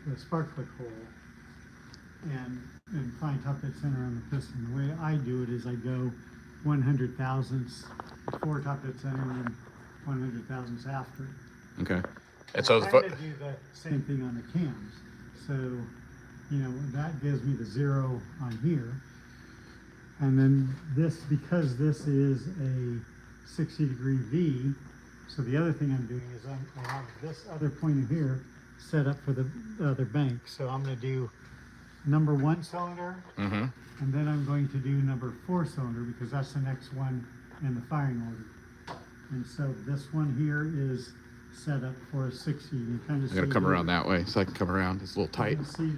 the spark plug hole and find top dead center on the piston. The way I do it is I go 100 thousandths before top dead center and then 100 thousandths after. Okay. And so I kind of do the same thing on the cams. So, you know, that gives me the 0 on here. And then this, because this is a 60-degree V, so the other thing I'm doing is I have this other pointer here set up for the other bank. So I'm going to do number 1 cylinder, and then I'm going to do number 4 cylinder because that's the next one in the firing order. And so this one here is set up for a 60. You kind of I gotta come around that way so I can come around. It's a little tight. You can see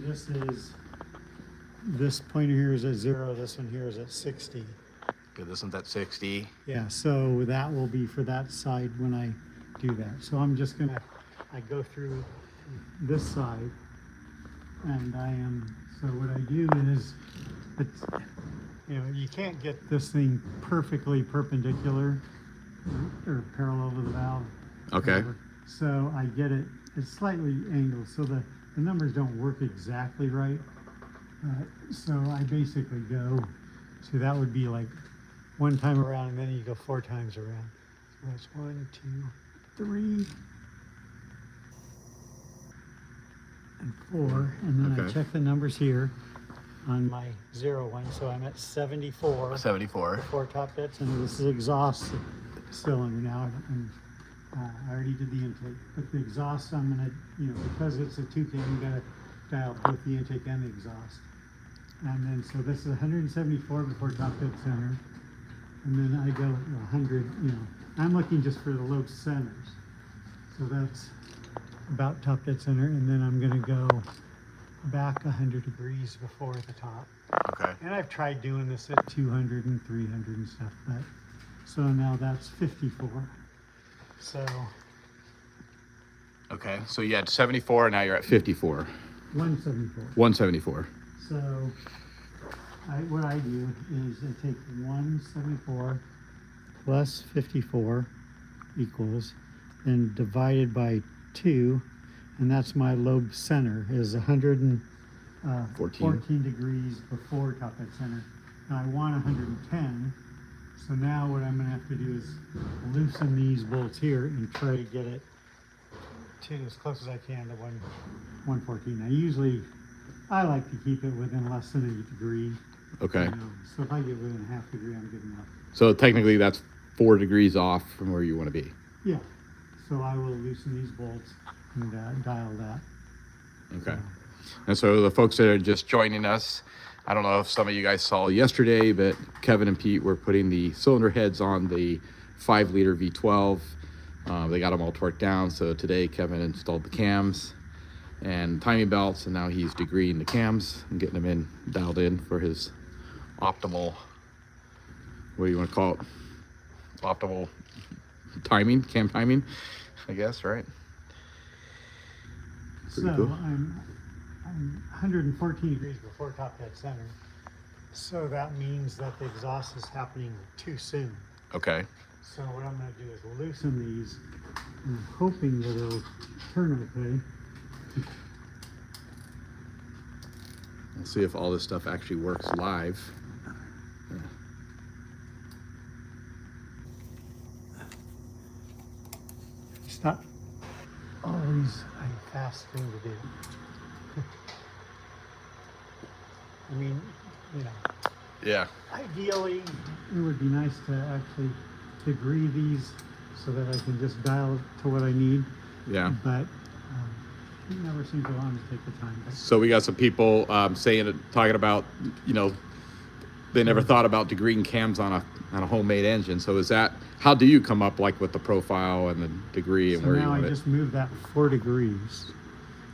this pointer here is at 0. This one here is at 60. Okay, this one's at 60. Yeah, so that will be for that side when I do that. So I'm just gonna, I go through this side, and so what I do is, it's, you know, you can't get this thing perfectly perpendicular or parallel to the valve. Okay. Whatever. So I get it, it's slightly angled, so the numbers don't work exactly right. So I basically go, so that would be like 1 time around, and then you go 4 times around. So that's 1, 2, 3, and 4, and then I check the numbers here on my 0 one, so I'm at 74. 74. Before top dead center. This is exhaust cylinder now, and I already did the intake, but the exhaust I'm gonna, you know, because it's a 2K, you gotta dial both the intake and the exhaust. And then, so this is 174 before top dead center. And then I go 100, you know, I'm looking just for the low centers. So that's about top dead center. And then I'm gonna go back 100 degrees before the top. Okay. And I've tried doing this at 200 and 300 and stuff, but so now that's 54. So. Okay, so you had 74, and now you're at 54. 174. 174. So what I do is I take 174 plus 54 equals, and divided by 2, and that's my lobe center, is 114 degrees before top dead center. Now I want 110, so now what I'm going to have to do is loosen these bolts here and try to get it to as close as I can to 114. I like to keep it within less than a degree. Okay. You know, so if I get within a half degree, I'm good enough. So technically that's 4 degrees off from where you want to be. Yeah. So I will loosen these bolts and dial that. Okay. And so the folks that are just joining us, I don't know if some of you guys saw yesterday, but Kevin and Pete were putting the cylinder heads on the 5-liter V12. They got them all torqued down. So today Kevin installed the cams and timing belts, and now he's degreeing the cams and getting them dialed in for his optimal, what do you want to call it? Optimal timing, cam timing, I guess, right? Pretty cool. I'm 114 degrees before top dead center. So that means that the exhaust is happening too soon. Okay. So what I'm going to do is loosen these, and I'm hoping that it'll turn okay. We'll see if all this stuff actually works live. Yeah. Stop. Always a fast thing to do. I mean, you know. Yeah. Ideally, it would be nice to actually degree these so that I can just dial it to what I need. Yeah. But it never seems to want to take the time. So we got some people talking about, you know, they never thought about degreeing cams on a homemade engine. So is that, how do you come up like with the profile and the degree and so where now you want I it? just moved that 4 degrees.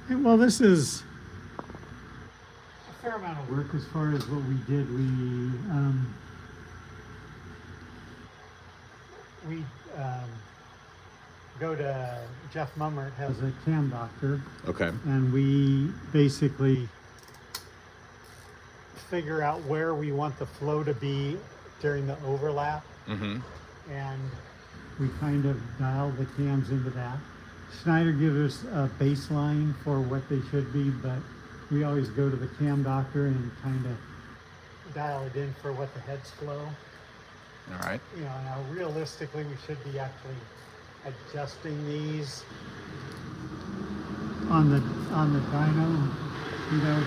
And well, this is a fair amount of work as far as what we did. We go to Jeff Mummert, has a cam doctor. Okay. And we basically figure out where we want the flow to be during the overlap. Mm-hmm. And we kind of dial the cams into that. Schneider gives us a baseline for what they should be, but we always go to the cam doctor and kind of dial it in for what the heads flow. All right. You know, now realistically, we should be actually adjusting these on the dyno, you know,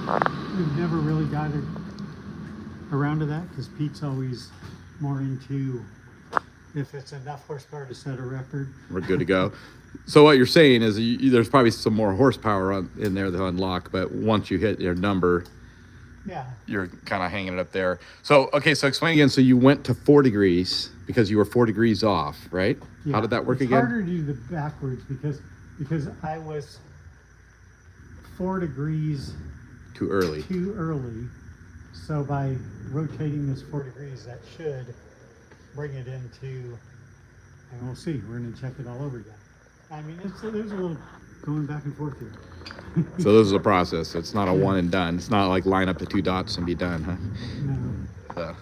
but we've never really got it around to that because Pete's always more into if it's enough horsepower to set a record. We're good to go. So what you're saying is there's probably some more horsepower in there to unlock, but once you hit your number, Yeah. you're kind of hanging it up there. So, okay, so explain again. So you went to 4 degrees because you were 4 degrees off, right? Yeah. How did that work It's again? harder to do the backwards because I was 4 degrees Too early. too early. So by rotating this 4 degrees, that should bring it into, and we'll see. We're going to check it all over again. I mean, there's a little going back and forth here. So this is a process. It's not a one and done. It's not like line up the 2 dots and be done, huh? No.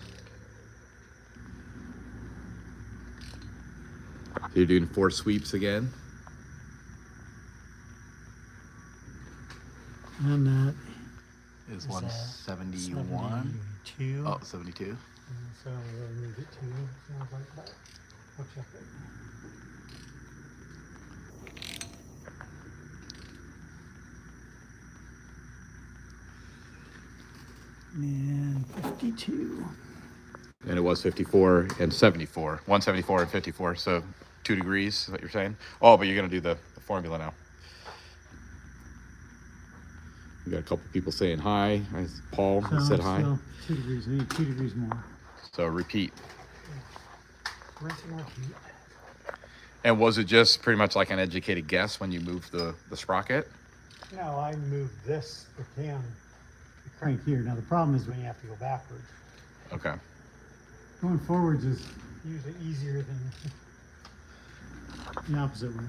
So you're doing 4 sweeps again. And that Is is 171. 72. Oh, 72. And so we'll move it to, sounds like that. We'll check it. And 52. And it was 54 and 74. 174 and 54. So 2 degrees is what you're saying? Oh, but you're going to do the formula now. We got a couple people saying hi. Paul So said it's hi. still 2 degrees. I need 2 degrees more. So repeat. Rinse and repeat. And was it just pretty much like an educated guess when you moved the sprocket? No, I moved this, the cam, the crank here. Now the problem is when you have to go backwards. Okay. Going forwards is usually easier than the opposite way.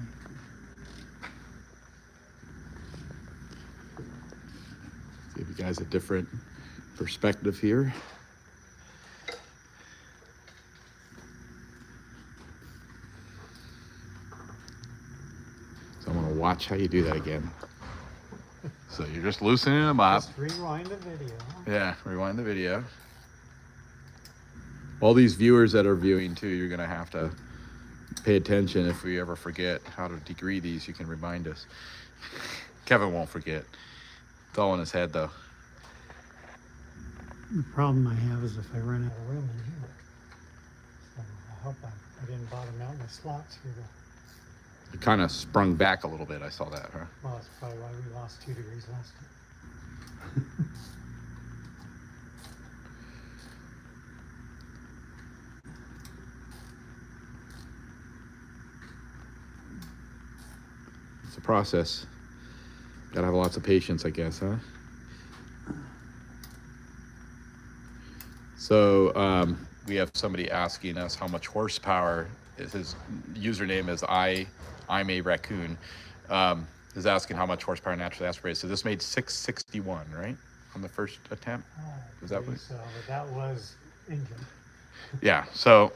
Give you guys a different perspective here. So I'm going to watch how you do that again. So you're just loosening them up. Just rewind the video. Yeah, rewind the video. All these viewers that are viewing too, you're going to have to pay attention. If we ever forget how to degree these, you can remind us. Kevin won't forget. It's all in his head though. The problem I have is if I run out of room in here. So I hope I didn't bottom out my slots here. It kind of sprung back a little bit. I saw that, huh? Well, that's probably why we lost 2 degrees last time. It's a process. Gotta have lots of patience, I guess, huh? So we have somebody asking us how much horsepower. His username is I'm a raccoon. Is asking how much horsepower naturally aspirated. So this made 661, right, on the first attempt. Is that what? So, but that was engine. Yeah. So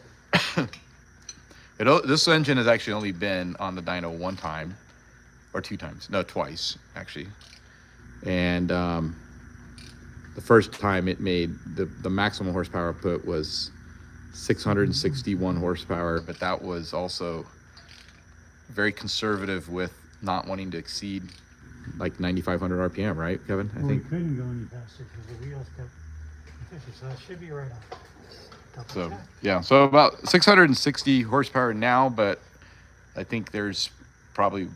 this engine has actually only been on the dyno 1 time, or 2 times. No, twice actually. And the first time it made the maximum horsepower output was 661 horsepower, but that was also very conservative with not wanting to exceed like 9,500 RPM, right, Kevin? I Well, think. we couldn't go any faster because the wheels kept 50, so that should be right on. Double So check. yeah, so about 660 horsepower now, but I think there's probably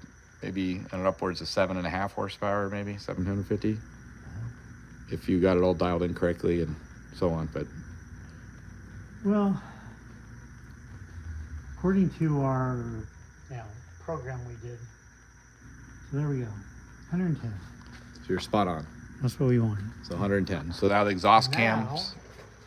maybe an upwards of 7.5 horsepower, maybe 750, if you got it all dialed in correctly and so on. But Well, according to our program we did, so there we go, 110. so you're spot on. That's what we wanted. So 110. So now the exhaust cams,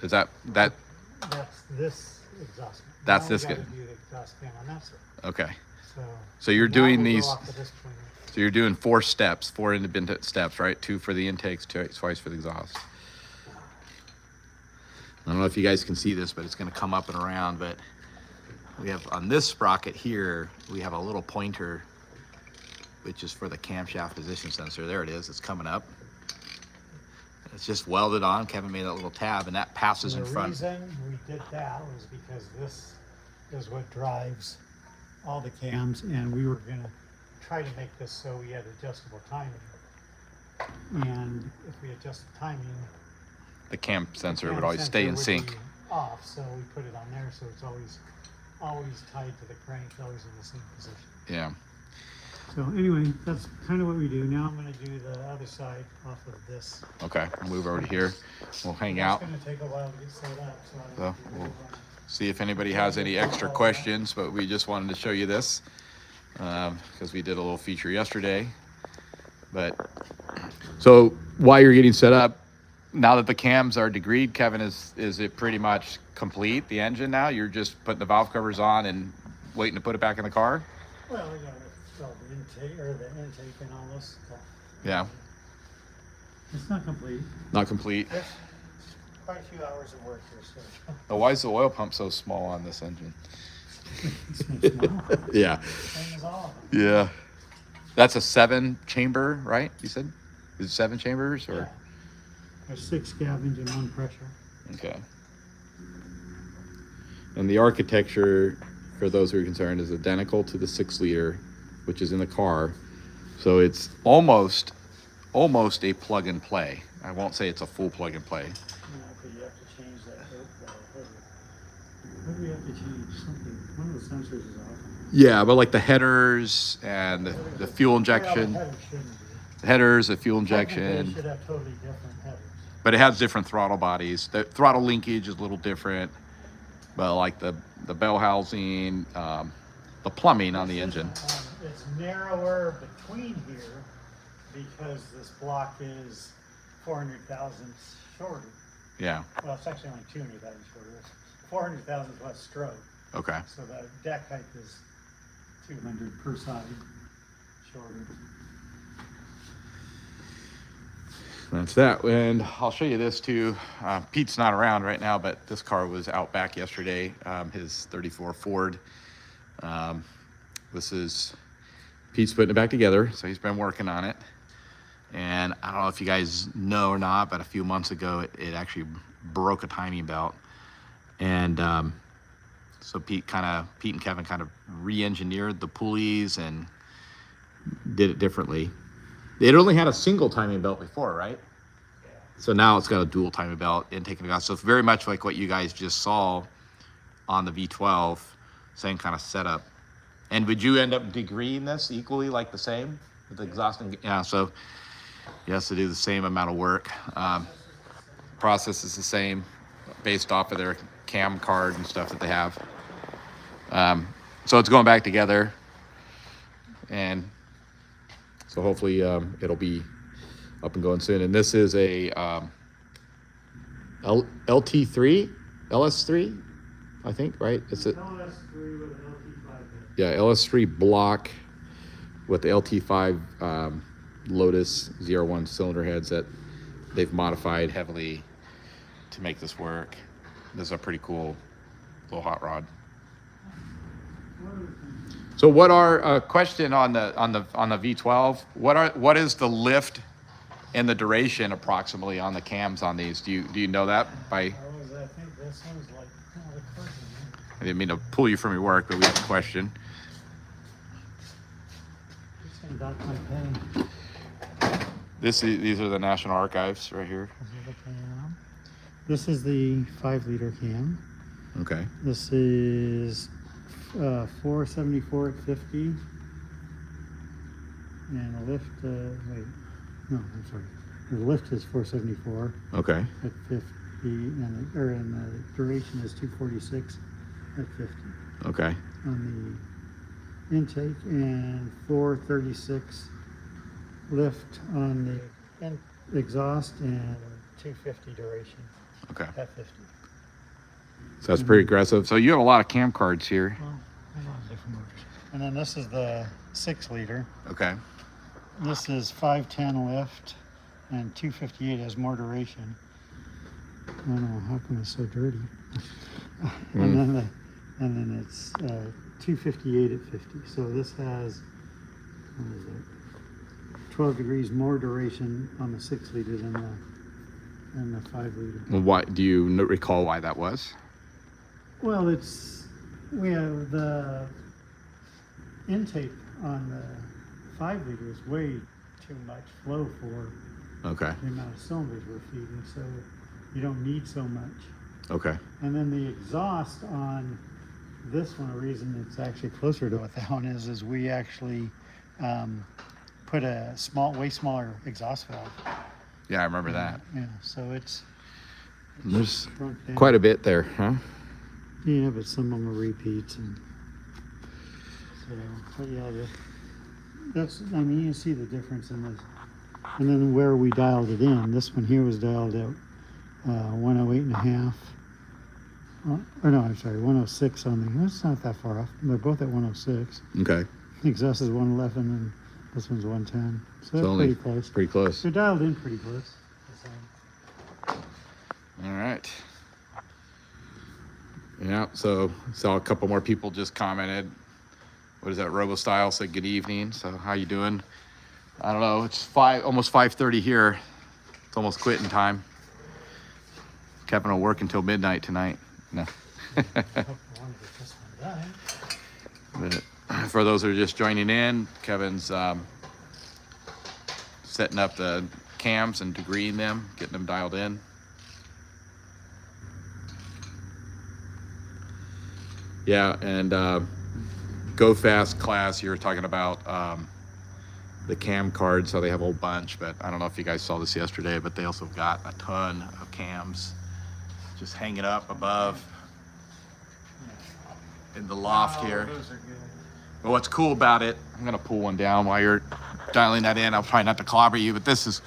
is that That's this exhaust. That's Now this we gotta guy. do the exhaust cam on that side. okay? So, So you're now doing we'll go these. off of this pointer. So you're doing 4 steps, 4 independent steps, right? 2 for the intakes, twice for the exhaust. I don't know if you guys can see this, but it's going to come up and around. But we have on this sprocket here, we have a little pointer, which is for the camshaft position sensor. There it is, it's coming up. It's just welded on. Kevin made that little tab, and that passes in front. The reason we did that was because this is what drives all the cams, and we were gonna try to make this so we had adjustable timing. And if we adjust the timing, The cam sensor the would cam always stay in sensor would sync. be off, so we put it on there, so it's always tied to the crank, always in the same position. Yeah. So anyway, that's kind of what we do. Now I'm gonna do the other side off of this. Okay, we'll move over to here. We'll hang out. It's gonna take a while to get set up, so I So don't have to we'll really see if anybody has any extra questions, but we just wanted to show you this because we did a little feature yesterday. But so while you're getting set up, now that the cams are degreed, Kevin, is it pretty much complete, the engine now? You're just putting the valve covers on and waiting to put it back in the car? Well, we gotta fill the intake, or the intake and all this stuff. Yeah, It's not complete. not complete. There's quite a few hours of work here, so. Oh, why is the oil pump so small on this engine? It's small. Yeah, Same as all of them. yeah. That's a 7-chamber, right? You said? Is it 7 chambers or? Yeah. There's 6 scavenge and 1 pressure. Okay. And the architecture, for those who are concerned, is identical to the 6-liter, which is in the car. So it's almost a plug and play. I won't say it's a full plug and play. Yeah, but you have to change that hood. What do we have to change? Something. One of the sensors is off. Yeah, but like the headers and the fuel injection, Well, the headers shouldn't be. the headers, the fuel Technically, injection, They should have totally different headers. but it has different throttle bodies. The throttle linkage is a little different, but like the bell housing, the plumbing on the engine. It's narrower between here because this block is 400 thousandths shorter. Yeah, Well, it's actually only 200 thousandths shorter. 400 thousandths less stroke. okay. So the deck height is 200 per side shorter. That's that. And I'll show you this too. Pete's not around right now, but this car was out back yesterday, his 34 Ford. This is, Pete's putting it back together, so he's been working on it. And I don't know if you guys know or not, but a few months ago, it actually broke a timing belt. And so Pete and Kevin kind of re-engineered the pulleys and did it differently. It only had a single timing belt before, right? Yeah. So now it's got a dual timing belt, intake and exhaust. So it's very much like what you guys just saw on the V12, same kind of setup. And would you end up degreeing this equally, like the same with the exhaust? Yeah, so he has to do the same amount of work. Process is the same based off of their cam card and stuff that they have. So it's going back together, and so hopefully it'll be up and going soon. And this is a LT3, LS3, I think, right? It's a LS3 with an LT5 head. yeah, LS3 block with the LT5 Lotus 01 cylinder heads that they've modified heavily to make this work. This is a pretty cool little hot rod. So what are question on the V12? What is the lift and the duration approximately on the cams on these? Do you know that by? I think this one's like, oh, the card's in there. I didn't mean to pull you from your work, but we have a question. It's saying dock my pen. These are the National Archives right here. This is the cam. This is the 5-liter cam. Okay. This is 474 at 50. And the lift, wait, no, I'm sorry. The lift is 474 Okay. at 50, and the duration is 246 at 50 Okay. on the intake, and 436 lift on the exhaust, and 250 duration Okay. at 50. So that's pretty aggressive. So you have a lot of cam cards here. Well, a lot of different motors. And then this is the 6-liter. Okay. This is 510 lift, and 258 has more duration. I don't know how come it's so dirty. And then and then it's 258 at 50. So this has, what is it, 12 degrees more duration on the 6 liter than the 5 liter. Well, why do you recall why that was? Well, we have the intake on the 5 liter is way too much flow for Okay. the amount of cylinders we're feeding, so you don't need so much. Okay. And then the exhaust on this one, the reason it's actually closer to what that one is we actually put a way smaller exhaust valve. Yeah, I remember that. Yeah, so it's There's shrunk down. quite a bit there, huh? Yeah, but some of them are repeats, and so, but yeah, I mean, you can see the difference in this. And then where we dialed it in, this one here was dialed at 108 and a half. Or no, I'm sorry, 106 on the, that's not that far off. They're both at 106. Okay. The exhaust is 111 and this one's 110. So that's only pretty close. Pretty close. They're dialed in pretty close. All right. Yeah, so saw a couple more people just commented. What is that? RoboStyle said good evening. So how you doing? I don't know. It's almost 5:30 here. It's almost quitting time. Kevin will work until midnight tonight. No. But for those who are just joining in, Kevin's setting up the cams and degreeing them, getting them dialed in. Yeah, and Go Fast class, you were talking about the cam cards, so they have a whole bunch, but I don't know if you guys saw this yesterday, but they also got a ton of cams just hanging up above in the loft here. Those are good. But what's cool about it, I'm gonna pull one down while you're dialing that in. I'll try not to clobber you, but this is,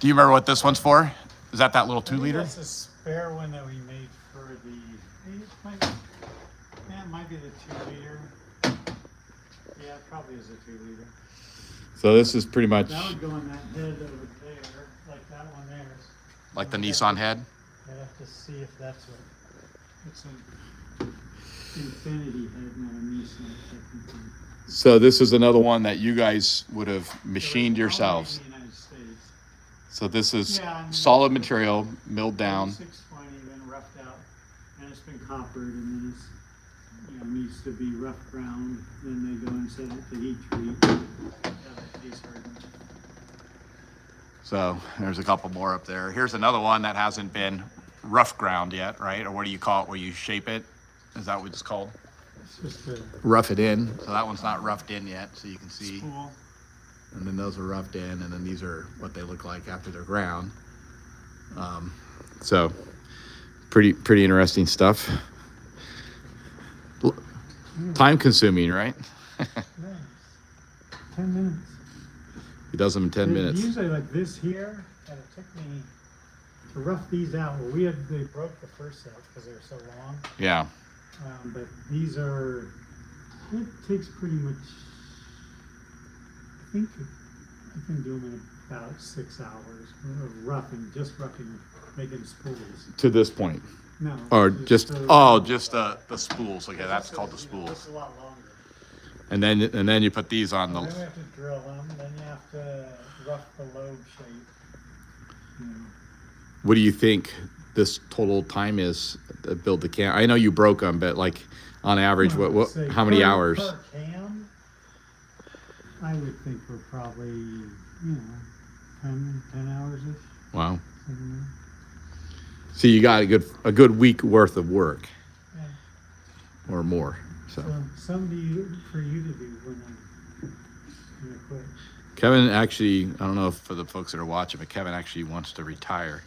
do you remember what this one's for? Is that little 2 liter? That's a spare one that we made for it might be the 2 liter. Yeah, it probably is a 2 liter. So this is pretty much That would go on that head over there, like that one there. like the Nissan head. I'd have to see if that's what, it's an Infinity head, not a Nissan technically. So this is another one that you guys would have machined So it's all yourselves. made in the United States. So this is Yeah, I mean, solid material, milled down. 620, then roughed out, and it's been coppered, and then it's, needs to be rough ground. Then they go and set it to heat treat. So there's a couple more up there. Here's another one that hasn't been rough ground yet, right? Or what do you call it, where you shape it? Is that what it's called? It's just a Rough it in. So that one's not roughed in yet, so you can see. spool. And then those are roughed in, and then these are what they look like after they're ground. So pretty interesting stuff. Time consuming, right? Nice. 10 minutes. He does them in 10 minutes. Usually like this here, and it took me to rough these out. Well, they broke the first set because they were so long. Yeah. But these are, it takes pretty much, I think I can do them in about 6 hours of roughing, making spools. To this point. No. Or just the spools. Okay, that's called the It's spools. a lot longer. And then you put these on Then the. we have to drill them, then you have to rough the lobe shape. What do you think this total time is to build the cam? I know you broke them, but like on average, Say how many per- hours? Per cam, I would think we're probably, 10 hours-ish. Wow. something like So you got a good week worth of work that. Yeah. or more. So Something for you to do when I quit. Kevin actually, I don't know if for the folks that are watching, but Kevin actually wants to retire.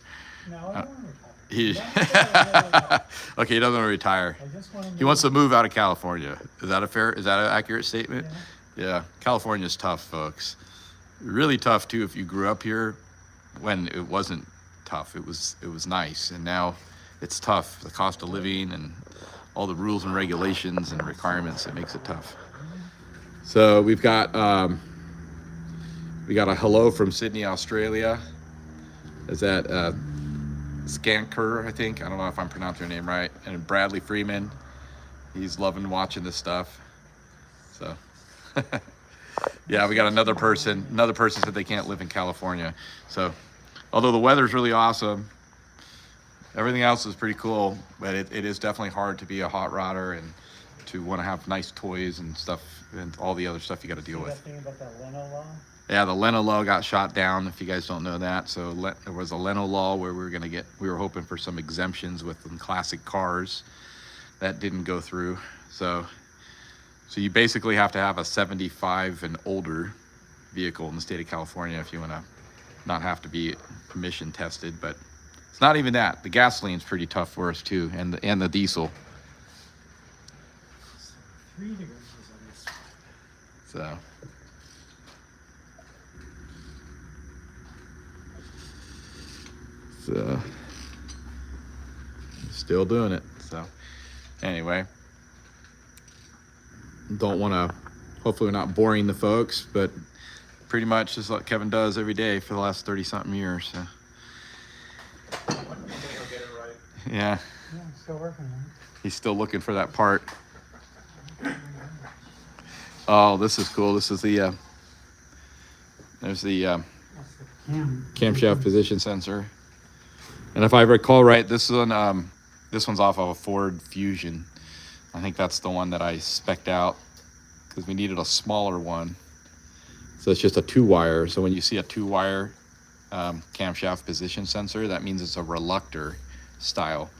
No, I don't want to He retire. okay, he doesn't want to retire. I just want to He wants to move out of California. Is that an accurate statement? Yeah. Yeah, California's tough, folks. Really tough too if you grew up here when it wasn't tough. It was nice, and now it's tough. The cost of living and all the rules and regulations and requirements, it makes it tough. So we got a hello from Sydney, Australia. Is that Skanker, I think? I don't know if I'm pronouncing her name right. And Bradley Freeman. He's loving watching this stuff. So, yeah, we got another person. Another person said they can't live in California. So, although the weather's really awesome, everything else is pretty cool, but it is definitely hard to be a hot rodder and to want to have nice toys and stuff and all the other stuff you got to deal with. That thing about that Leno law? Yeah, the Leno law got shot down, if you guys don't know that. So there was a Leno law where we were hoping for some exemptions with some classic cars. That didn't go through. So you basically have to have a 75 and older vehicle in the state of California if you want to not have to be emission tested. But it's not even that. The gasoline's pretty tough for us too, and the diesel. 3 degrees on this. So. Still doing it. So anyway, don't want to, hopefully we're not boring the folks, but pretty much just like Kevin does every day for the last 30 something years. So. Yeah. Yeah, I'm still working on it. He's still looking for that part. Oh, this is cool. This is the there's the That's the camshaft position sensor. And if I recall right, this one's off of a Ford Fusion. I think that's the one that I spec'd out because we needed a smaller one. So it's just a 2-wire. So when you see a 2-wire camshaft position sensor, that means it's a reluctor style.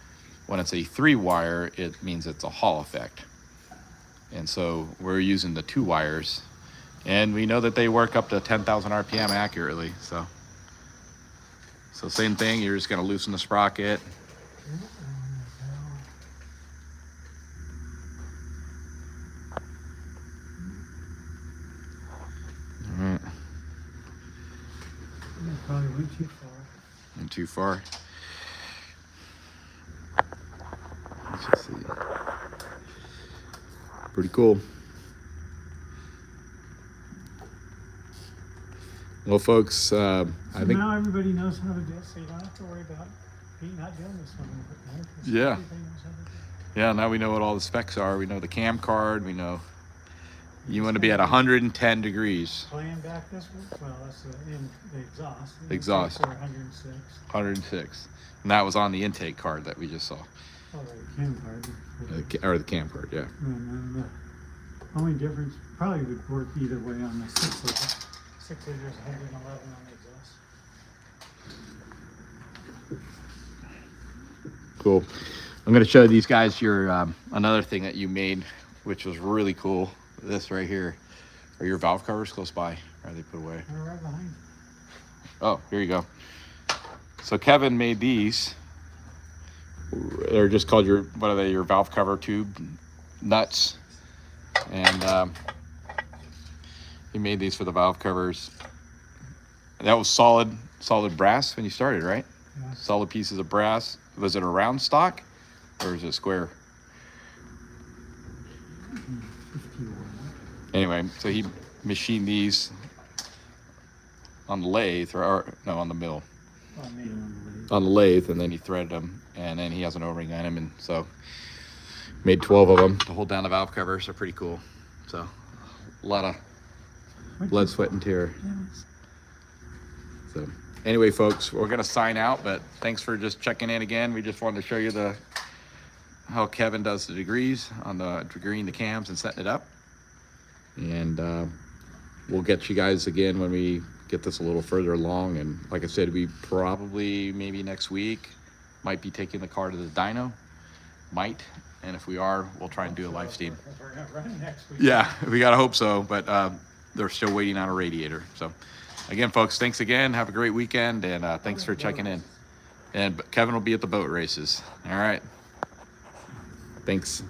When it's a 3-wire, it means it's a Hall effect. And so we're using the 2 wires, and we know that they work up to 10,000 RPM accurately. So same thing, you're just gonna loosen the sprocket. All right. Probably went too far. Went too far. Let's just see. Pretty cool. Well, folks, I think now everybody knows how to do it, so you don't have to worry about Pete not doing this one. Yeah. Everybody knows how to do it. Yeah, now we know what all the specs are. We know the cam card. We know you want to be at 110 degrees. Playing back this one? Well, that's the exhaust. The Exhaust. intakes are 106. 106. And that was on the intake card that we just saw. Oh, the cam card. Or the cam card, yeah. And the only difference probably would work either way on the 6 liter. 6 liters, 111 on the exhaust. Cool. I'm going to show these guys your another thing that you made, which was really cool. This right here. Are your valve covers close by? Or are they put away? They're right behind. Oh, here you go. So Kevin made these. They're just called your, what are they, your valve cover tube nuts. And he made these for the valve covers. And that was solid brass when you started, right? Yeah. Solid pieces of brass. Was it a round stock or is it square? Anyway, so he machined these on the lathe, or no, on the mill. Oh, I made them On the lathe, and then he threaded them, and then he has an O-ring on him, and so made 12 of them to hold down the valve covers. They're pretty cool. So a lot of blood, sweat, and tear. So anyway, folks, we're gonna sign out, but thanks for just checking in again. We just wanted to show you how Kevin does the degrees on the degreeing the cams and setting it up. And we'll get you guys again when we get this a little further along. And like I said, we probably maybe next week might be taking the car to the dyno. Might. And if we are, we'll try and do a live stream. We're gonna run next week. Yeah, we gotta hope so, but they're still waiting on a radiator. So again, folks, thanks again. Have a great weekend, and thanks for checking in. And Kevin will be at the boat races. All right. Thanks.